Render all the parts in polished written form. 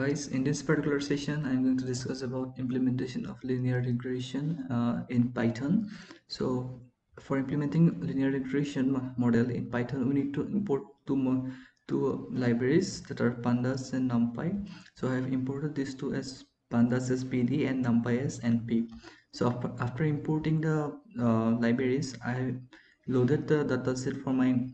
Guys, in this particular session I'm going to discuss about implementation of linear regression in Python. So for implementing linear regression model in Python, we need to import two libraries that are pandas and numpy. So I have imported these two as pandas as pd and numpy as np. So after importing the libraries, I loaded the dataset for my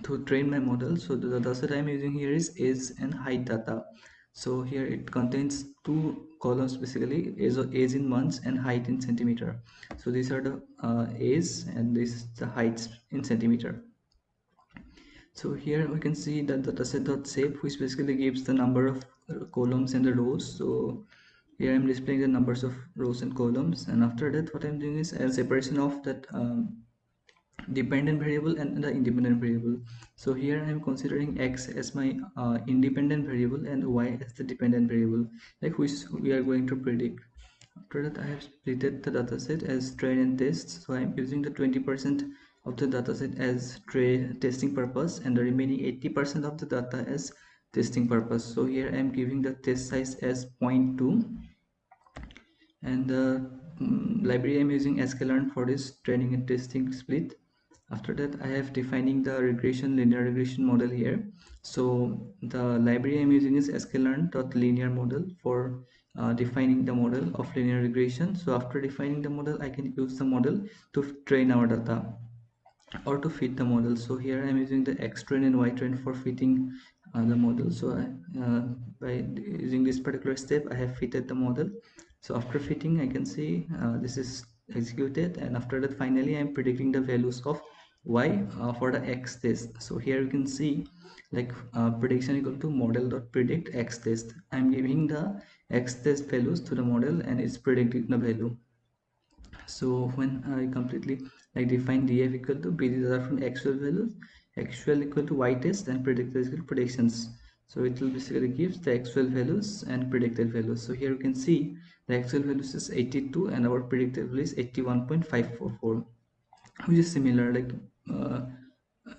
to train my model. So the dataset I'm using here is age and height data. So here it contains two columns, basically age in months and height in centimeter. So these are the age and this is the height in centimeter. So here we can see that the dataset.shape, which basically gives the number of columns and the rows. So here I'm displaying the numbers of rows and columns, and after that what I'm doing is a separation of that dependent variable and the independent variable. So here I am considering x as my independent variable and y as the dependent variable, like which we are going to predict. After that I have splitted the dataset as train and test. So I am using the 20% of the dataset as testing purpose and the remaining 80% of the data as testing purpose. So here I am giving the test size as 0.2, and the library I'm using sklearn for this training and testing split. After that I have defining the linear regression model here. So the library I'm using is sklearn.linear model for defining the model of linear regression. So after defining the model, I can use the model to train our data or to fit the model. So here I'm using the x train and y train for fitting the model. So by using this particular step I have fitted the model. So after fitting, I can see this is executed, and after that finally I'm predicting the values of y for the x test. So here you can see like prediction equal to model.predict x test. I'm giving the x test values to the model and it's predicting the value. So when I completely like define df equal to b, these are from actual values, actual equal to y test, and predicted equal to predictions. So it will basically gives the actual values and predicted values. So here you can see the actual values is 82 and our predicted value is 81.544, which is similar, like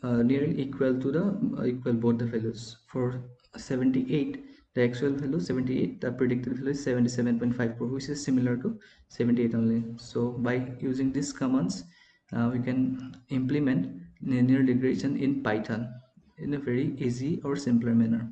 nearly equal to the equal both the values. For 78, the actual value 78, the predicted value is 77.54, which is similar to 78 only. So by using these commands we can implement linear regression in Python in a very easy or simpler manner.